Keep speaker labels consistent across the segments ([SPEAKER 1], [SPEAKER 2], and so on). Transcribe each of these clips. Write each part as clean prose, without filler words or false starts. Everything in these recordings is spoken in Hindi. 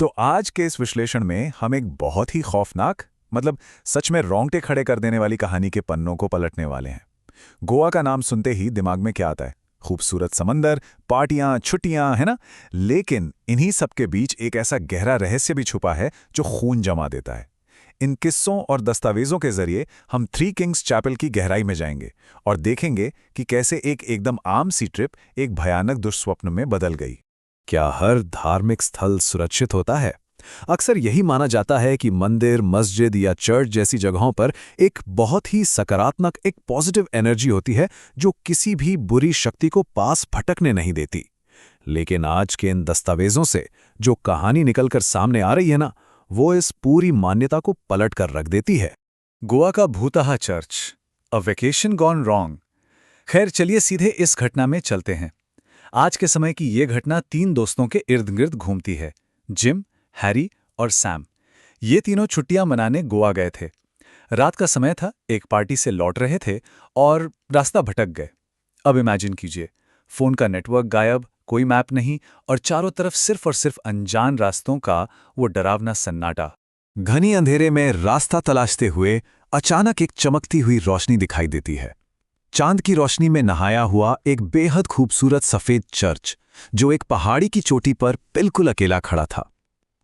[SPEAKER 1] तो आज के इस विश्लेषण में हम एक बहुत ही खौफनाक सच में रोंगटे खड़े कर देने वाली कहानी के पन्नों को पलटने वाले हैं। गोवा का नाम सुनते ही दिमाग में क्या आता है? खूबसूरत समंदर, पार्टियां, छुट्टियां, है ना? लेकिन इन्हीं सब के बीच एक ऐसा गहरा रहस्य भी छुपा है जो खून जमा देता है। इन किस्सों और दस्तावेजों के जरिए हम थ्री किंग्स चैपल की गहराई में जाएंगे और देखेंगे कि कैसे एक एकदम आम सी ट्रिप एक भयानक दुष्स्वप्न में बदल गई।
[SPEAKER 2] क्या हर धार्मिक स्थल सुरक्षित होता है? अक्सर यही माना जाता है कि मंदिर, मस्जिद या चर्च जैसी जगहों पर एक बहुत ही सकारात्मक, एक पॉजिटिव एनर्जी होती है जो किसी भी बुरी शक्ति को पास भटकने नहीं देती। लेकिन आज के इन दस्तावेजों से जो कहानी निकलकर सामने आ रही है ना, वो इस पूरी मान्यता को पलट कर रख देती है।
[SPEAKER 1] गोवा का भूतहा church, a vacation gone wrong. खैर, चलिए सीधे इस घटना में चलते हैं। आज के समय की ये घटना तीन दोस्तों के इर्द गिर्द घूमती है। जिम, हैरी और सैम। ये तीनों छुट्टियां मनाने गोवा गए थे। रात का समय था, एक पार्टी से लौट रहे थे और रास्ता भटक गए। अब इमेजिन कीजिए, फोन का नेटवर्क गायब, कोई मैप नहीं और चारों तरफ सिर्फ और सिर्फ अनजान रास्तों का वो डरावना सन्नाटा।
[SPEAKER 2] घनी अंधेरे में रास्ता तलाशते हुए अचानक एक चमकती हुई रोशनी दिखाई देती है। चांद की रोशनी में नहाया हुआ एक बेहद खूबसूरत सफेद चर्च, जो एक पहाड़ी की चोटी पर बिल्कुल अकेला खड़ा था।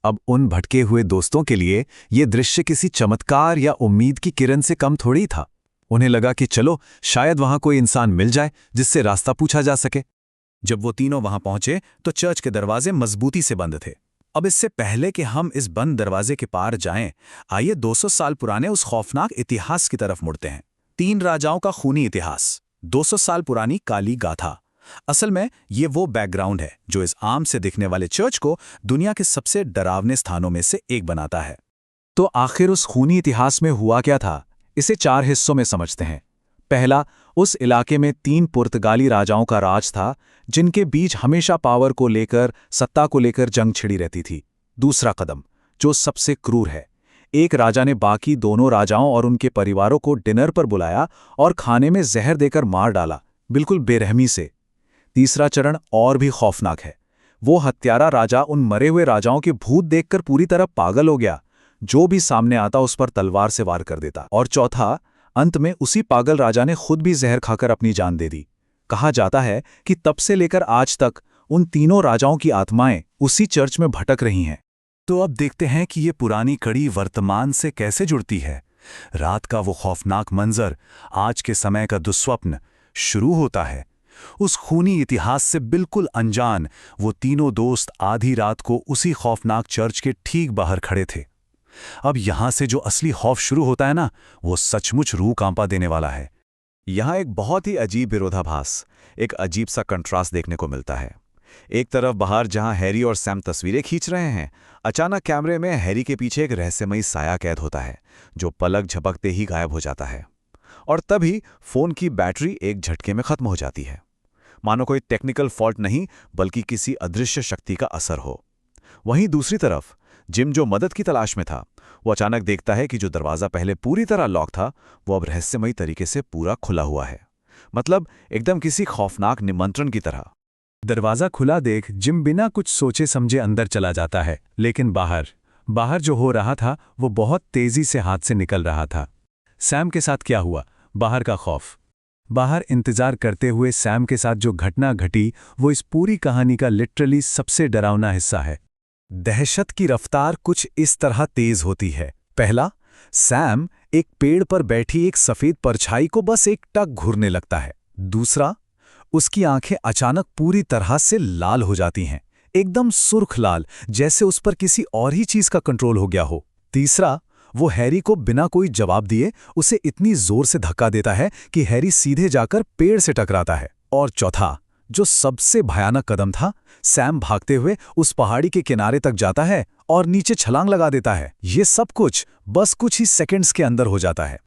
[SPEAKER 2] अब उन भटके हुए दोस्तों के लिए ये दृश्य किसी चमत्कार या उम्मीद की किरण से कम थोड़ी था। उन्हें लगा कि चलो, शायद वहां कोई इंसान मिल जाए जिससे रास्ता पूछा जा सके।
[SPEAKER 1] जब वो तीनों वहां पहुंचे तो चर्च के दरवाजे मजबूती से बंद थे। अब इससे पहले कि हम इस बंद दरवाजे के पार जाएं, आइए 200 साल पुराने उस खौफनाक इतिहास की तरफ मुड़ते हैं। तीन राजाओं का खूनी इतिहास, 200 साल पुरानी काली गाथा। असल में ये वो बैकग्राउंड है जो इस आम से दिखने वाले चर्च को दुनिया के सबसे डरावने स्थानों में से एक बनाता है।
[SPEAKER 2] तो आखिर उस खूनी इतिहास में हुआ क्या था? इसे 4 हिस्सों में समझते हैं। पहला, उस इलाके में 3 पुर्तगाली राजाओं का राज था, जिनके बीच हमेशा पावर को लेकर, सत्ता को लेकर जंग छिड़ी रहती थी। दूसरा कदम, जो सबसे क्रूर है, एक राजा ने बाकी दोनों राजाओं और उनके परिवारों को डिनर पर बुलाया और खाने में जहर देकर मार डाला, बिल्कुल बेरहमी से। तीसरा चरण और भी खौफनाक है। वो हत्यारा राजा उन मरे हुए राजाओं के भूत देखकर पूरी तरह पागल हो गया, जो भी सामने आता उस पर तलवार से वार कर देता। और चौथा, अंत में उसी पागल राजा ने खुद भी जहर खाकर अपनी जान दे दी। कहा जाता है कि तब से लेकर आज तक उन तीनों राजाओं की आत्माएं उसी चर्च में भटक रही हैं।
[SPEAKER 1] तो अब देखते हैं कि ये पुरानी कड़ी वर्तमान से कैसे जुड़ती है। रात का वो खौफनाक मंजर, आज के समय का दुस्वप्न शुरू होता है। उस खूनी इतिहास से बिल्कुल अनजान वो तीनों दोस्त आधी रात को उसी खौफनाक चर्च के ठीक बाहर खड़े थे। अब यहां से जो असली खौफ शुरू होता है ना, वो सचमुच रूह कांपा देने वाला है।
[SPEAKER 2] यहाँ एक बहुत ही अजीब विरोधाभास, एक अजीब सा कंट्रास्ट देखने को मिलता है। एक तरफ बाहर जहां हैरी और सैम तस्वीरें खींच रहे हैं, अचानक कैमरे में हैरी के पीछे एक रहस्यमयी साया कैद होता है, जो पलक झपकते ही गायब हो जाता है। और तभी फोन की बैटरी एक झटके में खत्म हो जाती है, मानो कोई टेक्निकल फॉल्ट नहीं, बल्कि किसी अदृश्य शक्ति का असर हो। वहीं दूसरी तरफ जिम, जो मदद की तलाश में था, वो अचानक देखता है कि जो दरवाजा पहले पूरी तरह लॉक था, वो अब रहस्यमयी तरीके से पूरा खुला हुआ है। मतलब एकदम किसी खौफनाक निमंत्रण की तरह। दरवाजा खुला देख जिम बिना कुछ सोचे समझे अंदर चला जाता है, लेकिन बाहर जो हो रहा था वो बहुत तेजी से हाथ से निकल रहा था। सैम के साथ क्या हुआ? बाहर का खौफ। बाहर इंतजार करते हुए सैम के साथ जो घटना घटी, वो इस पूरी कहानी का लिटरली सबसे डरावना हिस्सा है। दहशत की रफ्तार कुछ इस तरह तेज होती है। पहला, सैम एक पेड़ पर बैठी एक सफेद परछाई को बस एक टक घूरने लगता है। दूसरा, उसकी आंखें अचानक पूरी तरह से लाल हो जाती हैं, एकदम सुर्ख लाल, जैसे उस पर किसी और ही चीज का कंट्रोल हो गया हो। तीसरा, वो हैरी को बिना कोई जवाब दिए उसे इतनी जोर से धक्का देता है कि हैरी सीधे जाकर पेड़ से टकराता है। और चौथा, जो सबसे भयानक कदम था, सैम भागते हुए उस पहाड़ी के किनारे तक जाता है और नीचे छलांग लगा देता है। ये सब कुछ बस कुछ ही सेकंड्स के अंदर हो जाता है।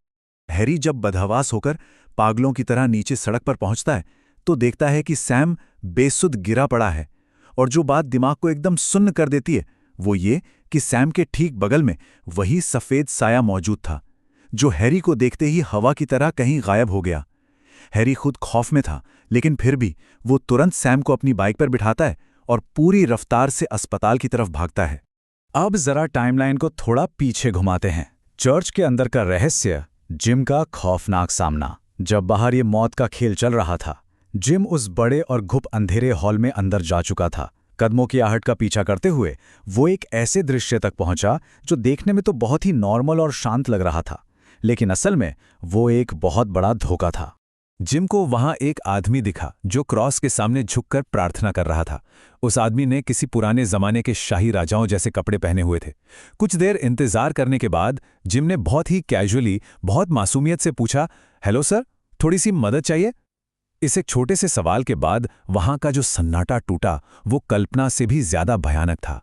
[SPEAKER 2] हैरी जब बदहवास होकर पागलों की तरह नीचे सड़क पर पहुंचता है, तो देखता है कि सैम बेसुध गिरा पड़ा है। और जो बात दिमाग को एकदम सुन्न कर देती है, वो ये कि सैम के ठीक बगल में वही सफेद साया मौजूद था, जो हैरी को देखते ही हवा की तरह कहीं गायब हो गया। हैरी खुद खौफ में था, लेकिन फिर भी वो तुरंत सैम को अपनी बाइक पर बिठाता है और पूरी रफ्तार से अस्पताल की तरफ भागता है।
[SPEAKER 1] अब जरा टाइमलाइन को थोड़ा पीछे घुमाते हैं। चर्च के अंदर का रहस्य, जिम का खौफनाक सामना। जब बाहर ये मौत का खेल चल रहा था, जिम उस बड़े और घुप अंधेरे हॉल में अंदर जा चुका था। कदमों की आहट का पीछा करते हुए वो एक ऐसे दृश्य तक पहुंचा जो देखने में तो बहुत ही नॉर्मल और शांत लग रहा था, लेकिन असल में वो एक बहुत बड़ा धोखा था। जिम को वहां एक आदमी दिखा जो क्रॉस के सामने झुककर प्रार्थना कर रहा था। उस आदमी ने किसी पुराने जमाने के शाही राजाओं जैसे कपड़े पहने हुए थे। कुछ देर इंतजार करने के बाद जिम ने बहुत ही कैजुअली, बहुत मासूमियत से पूछा, हेलो सर, थोड़ी सी मदद चाहिए? इस एक छोटे से सवाल के बाद वहां का जो सन्नाटा टूटा वो कल्पना से भी ज्यादा भयानक था।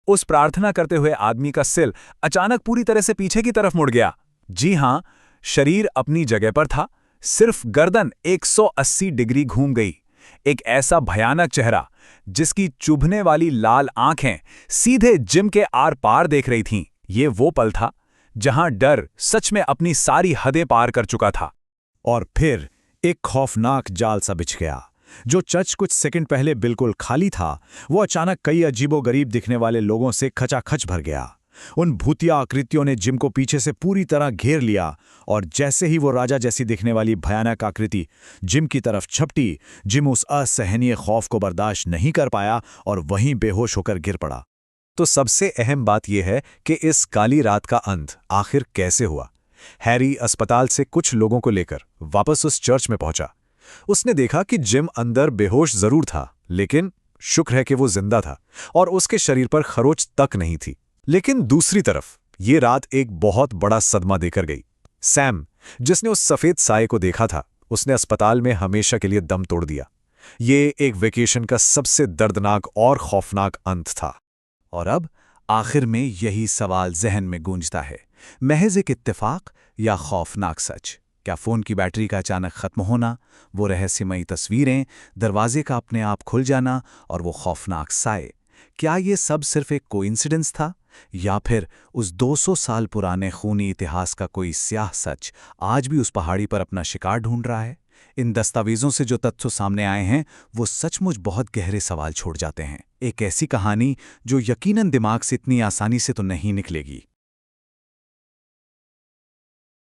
[SPEAKER 1] उस प्रार्थना करते हुए आदमी का सिर अचानक पूरी तरह से पीछे की तरफ मुड़ गया। जी हां, शरीर अपनी जगह पर था, सिर्फ गर्दन 180 डिग्री घूम गई। एक ऐसा भयानक चेहरा जिसकी चुभने वाली लाल आंखें सीधे जिम के आर पार देख रही थीं। ये वो पल था जहां डर सच में अपनी सारी हदें पार कर चुका था। और फिर एक खौफनाक जाल सा बिछ गया। जो चर्च कुछ सेकंड पहले बिल्कुल खाली था, वो अचानक कई अजीबोगरीब दिखने वाले लोगों से खचाखच भर गया। उन भूतिया आकृतियों ने जिम को पीछे से पूरी तरह घेर लिया और जैसे ही वो राजा जैसी दिखने वाली भयानक आकृति जिम की तरफ झपटी, जिम उस असहनीय खौफ को बर्दाश्त नहीं कर पाया और वहीं बेहोश होकर गिर पड़ा। तो सबसे अहम बात यह है कि इस काली रात का अंत आखिर कैसे हुआ। हैरी अस्पताल से कुछ लोगों को लेकर वापस उस चर्च में पहुंचा। उसने देखा कि जिम अंदर बेहोश जरूर था, लेकिन शुक्र है कि वो जिंदा था और उसके शरीर पर खरोच तक नहीं थी। लेकिन दूसरी तरफ ये रात एक बहुत बड़ा सदमा देकर गई। सैम, जिसने उस सफेद साये को देखा था, उसने अस्पताल में हमेशा के लिए दम तोड़ दिया। ये एक वेकेशन का सबसे दर्दनाक और खौफनाक अंत था। और अब आखिर में यही सवाल जहन में गूंजता है, महज एक इत्तेफाक या खौफनाक सच? क्या फ़ोन की बैटरी का अचानक ख़त्म होना, वो रहस्यमयी तस्वीरें, दरवाजे का अपने आप खुल जाना और वो खौफनाक साए, क्या ये सब सिर्फ एक कोइंसिडेंस था, या फिर उस 200 साल पुराने खूनी इतिहास का कोई स्याह सच आज भी उस पहाड़ी पर अपना शिकार ढूंढ रहा है? इन दस्तावेजों से जो तथ्य सामने आए हैं वो सचमुच बहुत गहरे सवाल छोड़ जाते हैं। एक ऐसी कहानी जो यकीनन दिमाग से इतनी आसानी से तो नहीं निकलेगी।